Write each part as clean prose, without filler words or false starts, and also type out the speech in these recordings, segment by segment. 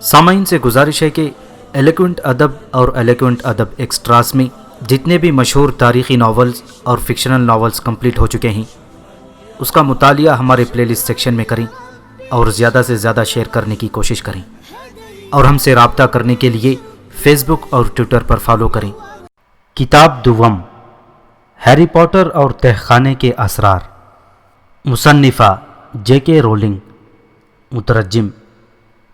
سامعین سے گزارش ہے کہ ایلیکوینٹ ادب اور ایلیکوینٹ ادب ایکسٹراز میں جتنے بھی مشہور تاریخی ناولز اور فکشنل ناولز کمپلیٹ ہو چکے ہیں اس کا مطالعہ ہمارے پلے لسٹ سیکشن میں کریں اور زیادہ سے زیادہ شیئر کرنے کی کوشش کریں، اور ہم سے رابطہ کرنے کے لیے فیس بک اور ٹویٹر پر فالو کریں۔ کتاب دوم، ہیری پوٹر اور تہخانے کے اسرار، مصنفہ جے کے رولنگ، مترجم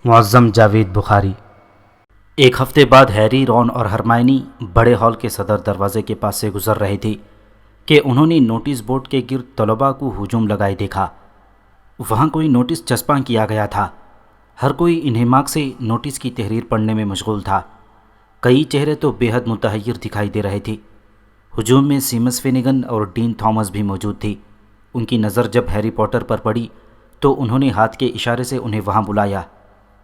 معظم جاوید بخاری۔ ایک ہفتے بعد ہیری، رون اور ہرمائنی بڑے ہال کے صدر دروازے کے پاس سے گزر رہے تھے کہ انہوں نے نوٹس بورڈ کے گرد طلباء کو ہجوم لگائے دیکھا۔ وہاں کوئی نوٹس چسپاں کیا گیا تھا، ہر کوئی انہماک سے نوٹس کی تحریر پڑھنے میں مشغول تھا۔ کئی چہرے تو بے حد متحیر دکھائی دے رہے تھے۔ ہجوم میں سیمس فینیگن اور ڈین تھامس بھی موجود تھی۔ ان کی نظر جب ہیری پوٹر پر پڑی تو انہوں نے ہاتھ کے اشارے سے انہیں وہاں بلایا۔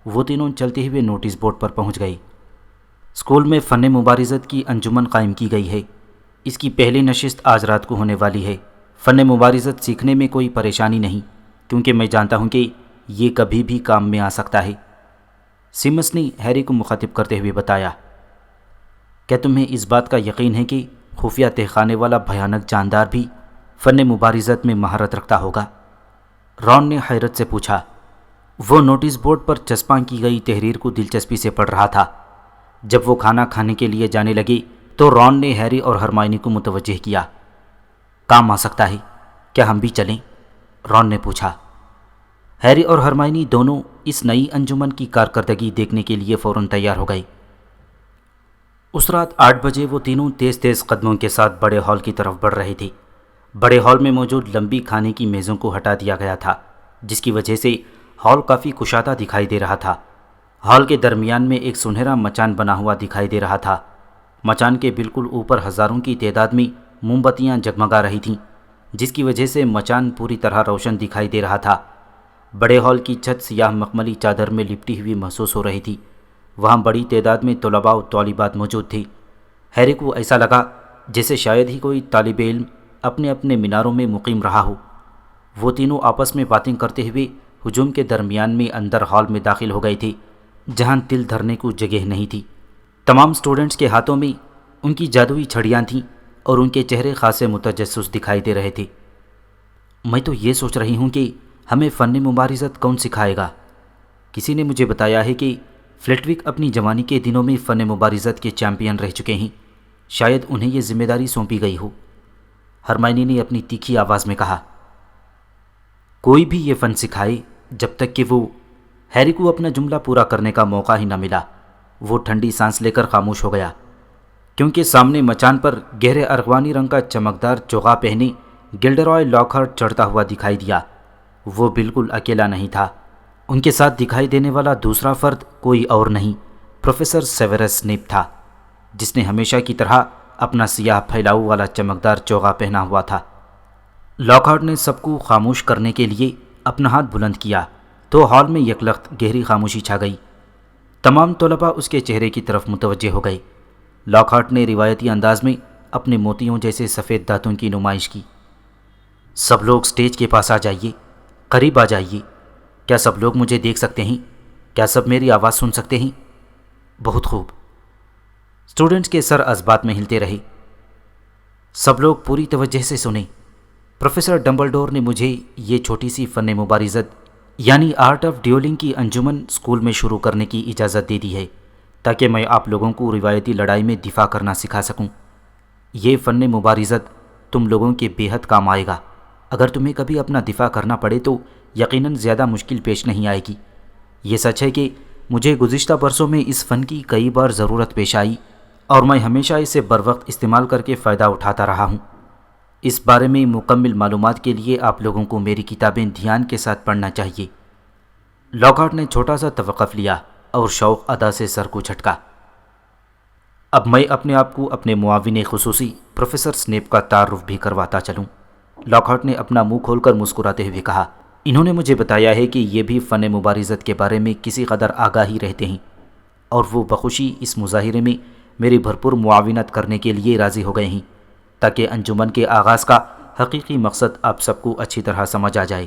وہ تینوں چلتے ہوئے نوٹس بورڈ پر پہنچ گئے۔ اسکول میں فن مبارزت کی انجمن قائم کی گئی ہے۔ اس کی پہلی نشست آج رات کو ہونے والی ہے۔ فن مبارزت سیکھنے میں کوئی پریشانی نہیں، کیونکہ میں جانتا ہوں کہ یہ کبھی بھی کام میں آ سکتا ہے، سیمس نے ہیری کو مخاطب کرتے ہوئے بتایا۔ کیا تمہیں اس بات کا یقین ہے کہ خفیہ تہخانے والا بھیانک جاندار بھی فن مبارزت میں مہارت رکھتا ہوگا؟ رون نے حیرت سے پوچھا۔ وہ نوٹس بورڈ پر چسپاں کی گئی تحریر کو دلچسپی سے پڑھ رہا تھا۔ جب وہ کھانا کھانے کے لیے جانے لگے تو رون نے ہیری اور ہرمائنی کو متوجہ کیا۔ کام آ سکتا ہے، کیا ہم بھی چلیں؟ رون نے پوچھا۔ ہیری اور ہرمائنی دونوں اس نئی انجمن کی کارکردگی دیکھنے کے لیے فوراً تیار ہو گئے۔ اس رات 8 بجے وہ تینوں تیز تیز قدموں کے ساتھ بڑے ہال کی طرف بڑھ رہے تھے۔ بڑے ہال میں موجود لمبی کھانے کی میزوں کو ہٹا دیا گیا تھا، جس کی وجہ سے ہال کافی کشادہ دکھائی دے رہا تھا۔ ہال کے درمیان میں ایک سنہرا مچان بنا ہوا دکھائی دے رہا تھا۔ مچان کے بالکل اوپر ہزاروں کی تعداد میں موم بتیاں جگمگا رہی تھیں، جس کی وجہ سے مچان پوری طرح روشن دکھائی دے رہا تھا۔ بڑے ہال کی چھت سیاہ مخملی چادر میں لپٹی ہوئی محسوس ہو رہی تھی۔ وہاں بڑی تعداد میں طلباء و طالبات موجود تھے۔ ہیری کو ایسا لگا جیسے شاید ہی کوئی طالب علم اپنے اپنے میناروں میں مقیم رہا ہو۔ وہ تینوں آپس میں باتیں کرتے ہوئے ہجوم کے درمیان میں اندر ہال میں داخل ہو گئے تھے، جہاں تل دھرنے کو جگہ نہیں تھی۔ تمام سٹوڈنٹس کے ہاتھوں میں ان کی جادوئی چھڑیاں تھیں اور ان کے چہرے خاصے متجسس دکھائی دے رہے تھے۔ میں تو یہ سوچ رہی ہوں کہ ہمیں فن مبارزت کون سکھائے گا؟ کسی نے مجھے بتایا ہے کہ فلیٹوک اپنی جوانی کے دنوں میں فن مبارزت کے چیمپئن رہ چکے ہیں، شاید انہیں یہ ذمہ داری سونپی گئی ہو۔ ہرمائنی نے اپنی تیکھی آواز میں کہا۔ کوئی بھی یہ فن سکھائے جب تک کہ وہ… ہیری کو اپنا جملہ پورا کرنے کا موقع ہی نہ ملا۔ وہ ٹھنڈی سانس لے کر خاموش ہو گیا، کیونکہ سامنے مچان پر گہرے ارغوانی رنگ کا چمکدار چوغا پہنے گلڈرائے لاکہارٹ چڑھتا ہوا دکھائی دیا۔ وہ بالکل اکیلا نہیں تھا۔ ان کے ساتھ دکھائی دینے والا دوسرا فرد کوئی اور نہیں، پروفیسر سیورس سنیپ تھا، جس نے ہمیشہ کی طرح اپنا سیاہ پھیلاؤ والا چمکدار چوغا پہنا ہوا تھا۔ لاکہارٹ نے سب کو خاموش کرنے کے لیے اپنا ہاتھ بلند کیا تو ہال میں یکلخت گہری خاموشی چھا گئی۔ تمام طلباء اس کے چہرے کی طرف متوجہ ہو گئے۔ لاکہارٹ نے روایتی انداز میں اپنے موتیوں جیسے سفید دانتوں کی نمائش کی۔ سب لوگ سٹیج کے پاس آ جائیے، قریب آ جائیے۔ کیا سب لوگ مجھے دیکھ سکتے ہیں؟ کیا سب میری آواز سن سکتے ہیں؟ بہت خوب۔ اسٹوڈنٹس کے سر اسبات میں ہلتے رہے۔ سب لوگ پوری توجہ سے سنیں۔ پروفیسر ڈمبلڈور نے مجھے یہ چھوٹی سی فن مبارزت یعنی آرٹ آف ڈیولنگ کی انجمن اسکول میں شروع کرنے کی اجازت دے دی ہے، تاکہ میں آپ لوگوں کو روایتی لڑائی میں دفاع کرنا سکھا سکوں۔ یہ فن مبارزت تم لوگوں کے بے حد کام آئے گا۔ اگر تمہیں کبھی اپنا دفاع کرنا پڑے تو یقیناً زیادہ مشکل پیش نہیں آئے گی۔ یہ سچ ہے کہ مجھے گزشتہ برسوں میں اس فن کی کئی بار ضرورت پیش آئی اور میں ہمیشہ اسے بروقت استعمال کر کے فائدہ اٹھاتا رہا ہوں۔ اس بارے میں مکمل معلومات کے لیے آپ لوگوں کو میری کتابیں دھیان کے ساتھ پڑھنا چاہیے۔ لاکہارٹ نے چھوٹا سا توقف لیا اور شوق ادا سے سر کو جھٹکا۔ اب میں اپنے آپ کو اپنے معاون خصوصی پروفیسر سنیپ کا تعارف بھی کرواتا چلوں، لاکہارٹ نے اپنا منہ کھول کر مسکراتے ہوئے کہا۔ انہوں نے مجھے بتایا ہے کہ یہ بھی فن مبارزت کے بارے میں کسی قدر آگاہی رہتے ہیں، اور وہ بخوشی اس مظاہرے میں میری بھرپور معاونت کرنے کے لیے راضی ہو گئے ہیں، تاکہ انجمن کے آغاز کا حقیقی مقصد آپ سب کو اچھی طرح سمجھ آ جائے۔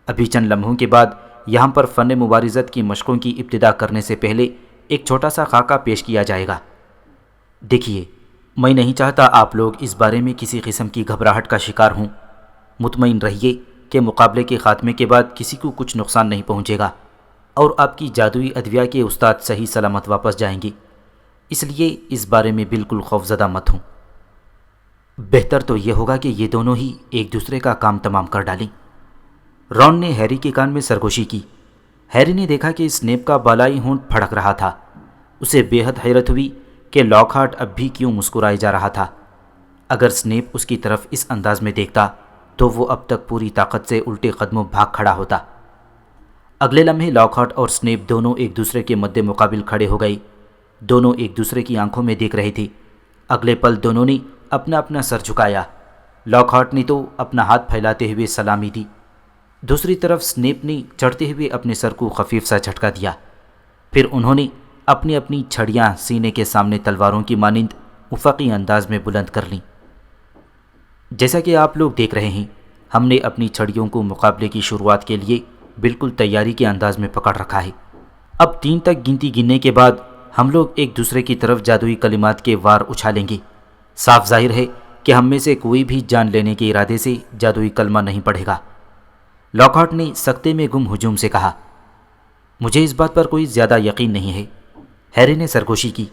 ابھی چند لمحوں کے بعد یہاں پر فن مبارزت کی مشقوں کی ابتدا کرنے سے پہلے ایک چھوٹا سا خاکہ پیش کیا جائے گا۔ دیکھیے، میں نہیں چاہتا آپ لوگ اس بارے میں کسی قسم کی گھبراہٹ کا شکار ہوں۔ مطمئن رہیے کہ مقابلے کے خاتمے کے بعد کسی کو کچھ نقصان نہیں پہنچے گا اور آپ کی جادوئی ادویہ کے استاد صحیح سلامت واپس جائیں گے، اس لیے اس بارے میں بالکل خوفزدہ مت ہوں۔ بہتر تو یہ ہوگا کہ یہ دونوں ہی ایک دوسرے کا کام تمام کر ڈالیں۔ رون نے ہیری کے کان میں سرگوشی کی۔ ہیری نے دیکھا کہ اسنیپ کا بالائی ہونٹ پھڑک رہا تھا۔ اسے بے حد حیرت ہوئی کہ لاک ہارٹ اب بھی کیوں مسکرائے جا رہا تھا۔ اگر اسنیپ اس کی طرف اس انداز میں دیکھتا تو وہ اب تک پوری طاقت سے الٹے قدموں بھاگ کھڑا ہوتا۔ اگلے لمحے لاک ہارٹ اور اسنیپ دونوں ایک دوسرے کے مد مقابل کھڑے ہو گئے۔ دونوں ایک دوسرے کی آنکھوں میں دیکھ رہے تھے۔ اگلے پل دونوں نے اپنا اپنا سر جھکایا۔ لاک ہارٹ نے تو اپنا ہاتھ پھیلاتے ہوئے سلامی دی، دوسری طرف اسنیپ نے چڑھتے ہوئے اپنے سر کو خفیف سا جھٹکا دیا۔ پھر انہوں نے اپنی اپنی چھڑیاں سینے کے سامنے تلواروں کی مانند افقی انداز میں بلند کر لیں۔ جیسا کہ آپ لوگ دیکھ رہے ہیں، ہم نے اپنی چھڑیوں کو مقابلے کی شروعات کے لیے بالکل تیاری کے انداز میں پکڑ رکھا ہے۔ اب 3 تک گنتی گننے کے بعد ہم لوگ ایک دوسرے کی طرف جادوئی کلمات کے وار اچھالیں گے۔ صاف ظاہر ہے کہ ہم میں سے کوئی بھی جان لینے کے ارادے سے جادوئی کلمہ نہیں پڑھے گا۔ لاک ہارٹ نے سکتے میں گم ہجوم سے کہا۔ مجھے اس بات پر کوئی زیادہ یقین نہیں ہے۔ ہیری نے سرگوشی کی۔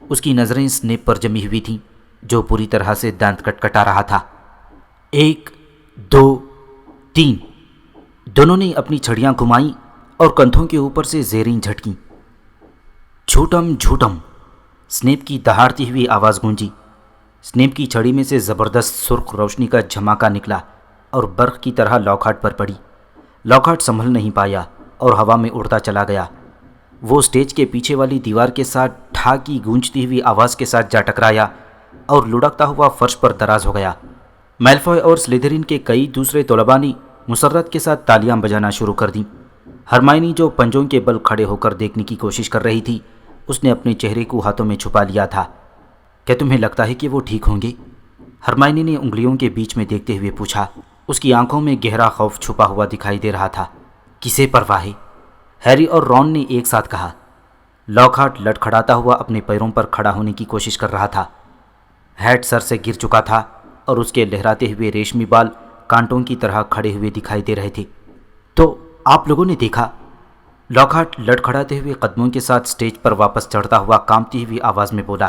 اس کی نظریں اسنیپ پر جمی ہوئی تھیں جو پوری طرح سے دانت کٹکھٹا رہا تھا۔ 1 2 3 دونوں نے اپنی چھڑیاں گھمائیں اور کندھوں کے اوپر سے زیریں جھٹکیں۔ جھوٹم جھوٹم، اسنیپ کی دہاڑتی ہوئی آواز گونجی۔ اسنیپ کی چھڑی میں سے زبردست سرخ روشنی کا جھماکہ نکلا اور برق کی طرح لاک ہارٹ پر پڑی۔ لاک ہارٹ سنبھل نہیں پایا اور ہوا میں اڑتا چلا گیا۔ وہ اسٹیج کے پیچھے والی دیوار کے ساتھ ٹھا کی گونجتی ہوئی آواز کے ساتھ جا ٹکرایا اور لڑکتا ہوا فرش پر دراز ہو گیا۔ میلفوائے اور سلیدرین کے کئی دوسرے طلباء نے مسرت کے ساتھ تالیاں بجانا شروع کر دیں۔ ہرمائنی جو پنجوں کے بل کھڑے ہو کر دیکھنے کی کوشش کر رہی تھی، اس نے اپنے چہرے کو ہاتھوں میں چھپا لیا تھا۔ کیا تمہیں لگتا ہے کہ وہ ٹھیک ہوں گے؟ ہرمائنی نے انگلیوں کے بیچ میں دیکھتے ہوئے پوچھا۔ اس کی آنکھوں میں گہرا خوف چھپا ہوا دکھائی دے رہا تھا۔ کسے پرواہ ہے؟ ہیری اور رون نے ایک ساتھ کہا۔ لاک ہارٹ لڑکھڑاتا ہوا اپنے پیروں پر کھڑا ہونے کی کوشش کر رہا تھا۔ ہیٹ سر سے گر چکا تھا اور اس کے لہراتے ہوئے ریشمی بال کانٹوں کی طرح کھڑے ہوئے دکھائی دے رہے تھے۔ تو آپ لوگوں نے دیکھا؟ لاک ہارٹ لڑکھڑاتے ہوئے قدموں کے ساتھ سٹیج پر واپس چڑھتا ہوا کانپتی ہوئی آواز میں بولا۔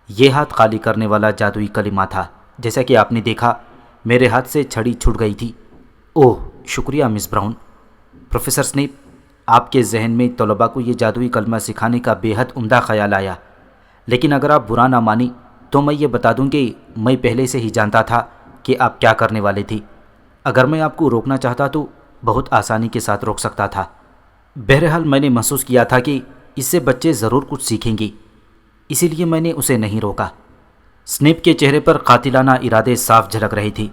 یہ ہاتھ خالی کرنے والا جادوئی کلمہ تھا۔ جیسا کہ آپ نے دیکھا، میرے ہاتھ سے چھڑی چھوٹ گئی تھی۔ اوہ شکریہ مس براؤن۔ پروفیسر اسنیپ، آپ کے ذہن میں طلباء کو یہ جادوئی کلمہ سکھانے کا بے حد عمدہ خیال آیا، لیکن اگر آپ برا نہ مانیں تو میں یہ بتا دوں کہ میں پہلے سے ہی جانتا تھا کہ آپ کیا کرنے والے تھے۔ اگر میں آپ کو روکنا چاہتا تو بہت آسانی کے ساتھ روک سکتا تھا۔ بہرحال میں نے محسوس کیا تھا کہ اس سے بچے ضرور کچھ سیکھیں گے، اسی لیے میں نے اسے نہیں روکا۔ اسنیپ کے چہرے پر قاتلانہ ارادے صاف جھلک رہے تھے۔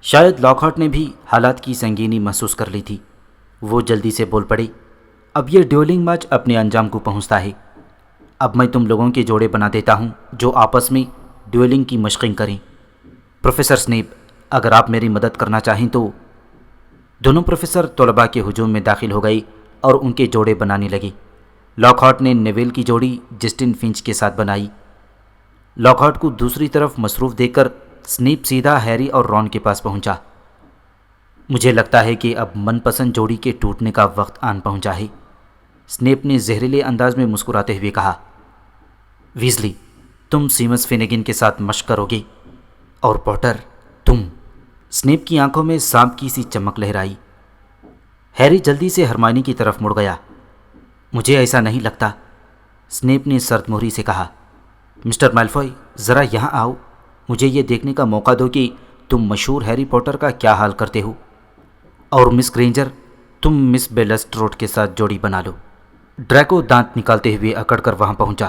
شاید لاک ہارٹ نے بھی حالات کی سنگینی محسوس کر لی تھی۔ وہ جلدی سے بول پڑے۔ اب یہ ڈیولنگ میچ اپنے انجام کو پہنچتا ہے۔ اب میں تم لوگوں کے جوڑے بنا دیتا ہوں جو آپس میں ڈیولنگ کی مشقیں کریں۔ پروفیسر اسنیپ، اگر آپ میری مدد کرنا چاہیں تو۔ دونوں پروفیسر طلباء کے ہجوم میں داخل ہو گئی اور ان کے جوڑے بنانے لگے۔ لاک ہارٹ نے نیویل کی جوڑی جسٹن فنچ کے ساتھ بنائی۔ لاک ہارٹ کو دوسری طرف مصروف دیکھ کر اسنیپ سیدھا ہیری اور رون کے پاس پہنچا۔ مجھے لگتا ہے کہ اب من پسند جوڑی کے ٹوٹنے کا وقت آن پہنچا ہے، اسنیپ نے زہریلے انداز میں مسکراتے ہوئے کہا۔ ویزلی، تم سیمس فینیگن کے ساتھ مشق کرو گے، اور پوٹر تم۔ اسنیپ کی آنکھوں میں سانپ کی سی چمک لہرائی۔ ہیری جلدی سے ہرمائنی کی طرف مڑ گیا۔ مجھے ایسا نہیں لگتا، اسنیپ نے سرد مہری سے کہا۔ مسٹر میلفوائے، ذرا یہاں آؤ، مجھے یہ دیکھنے کا موقع دو کہ تم مشہور ہیری پوٹر کا کیا حال کرتے ہو، اور مس گرینجر، تم مس بیلسٹروٹ کے ساتھ جوڑی بنا لو۔ ڈریکو دانت نکالتے ہوئے اکڑ کر وہاں پہنچا۔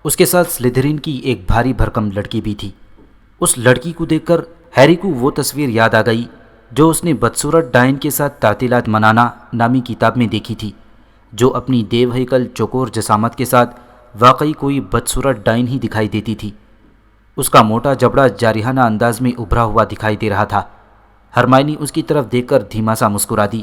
اس کے ساتھ سلیدرین کی ایک بھاری بھرکم لڑکی بھی تھی۔ اس لڑکی کو دیکھ کر ہیری کو وہ تصویر یاد آ گئی جو اس نے بدصورت ڈائن کے ساتھ تعطیلات منانا نامی کتاب میں دیکھی تھی، جو اپنی دیو ہیکل چوکور جسامت کے ساتھ واقعی کوئی بدصورت ڈائن ہی دکھائی دیتی تھی۔ اس کا موٹا جبڑا جارحانہ انداز میں ابھرا ہوا دکھائی دے رہا تھا۔ ہرمائنی اس کی طرف دیکھ کر دھیما سا مسکرا دی۔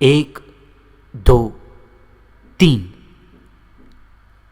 1 2 3।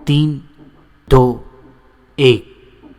3, 2, 1,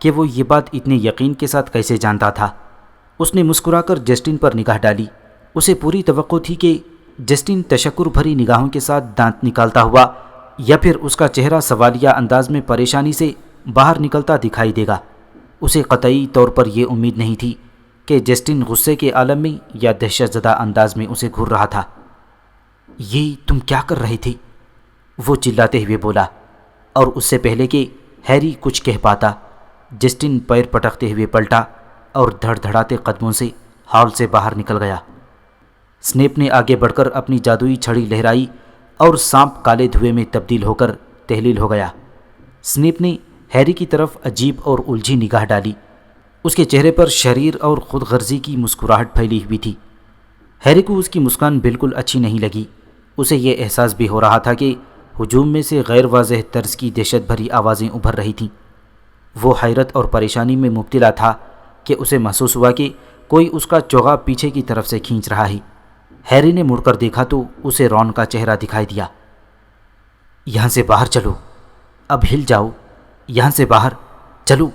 کہ وہ یہ بات اتنے یقین کے ساتھ کیسے جانتا تھا۔ اس نے مسکرا کر جسٹن پر نگاہ ڈالی۔ اسے پوری توقع تھی کہ جسٹن تشکر بھری نگاہوں کے ساتھ دانت نکالتا ہوا یا پھر اس کا چہرہ سوالیہ انداز میں پریشانی سے باہر نکلتا دکھائی دے گا۔ اسے قطعی طور پر یہ امید نہیں تھی کہ جسٹن غصے کے عالم میں یا دہشت زدہ انداز میں اسے گھور رہا تھا۔ یہ تم کیا کر رہے تھے؟ وہ چلاتے ہوئے بولا، اور اس سے پہلے کہ ہیری کچھ کہہ پاتا، جسٹن پیر پٹکتے ہوئے پلٹا اور دھڑ دھڑاتے قدموں سے ہال سے باہر نکل گیا۔ سنیپ نے آگے بڑھ کر اپنی جادوئی چھڑی لہرائی اور سانپ کالے دھوئے میں تبدیل ہو کر تحلیل ہو گیا۔ سنیپ نے ہیری کی طرف عجیب اور الجھی نگاہ ڈالی۔ اس کے چہرے پر شریر اور خود غرضی کی مسکراہٹ پھیلی ہوئی تھی۔ ہیری کو اس کی مسکان بالکل اچھی نہیں لگی۔ اسے یہ احساس بھی ہو رہا تھا کہ ہجوم میں سے غیر واضح طرز کی دہشت بھری آوازیں ابھر رہی تھیں۔ وہ حیرت اور پریشانی میں مبتلا تھا کہ اسے محسوس ہوا کہ کوئی اس کا چوغا پیچھے کی طرف سے کھینچ رہا ہے۔ ہیری نے مڑ کر دیکھا تو اسے رون کا چہرہ دکھائی دیا۔ یہاں سے باہر چلو، اب ہل جاؤ، یہاں سے باہر چلو۔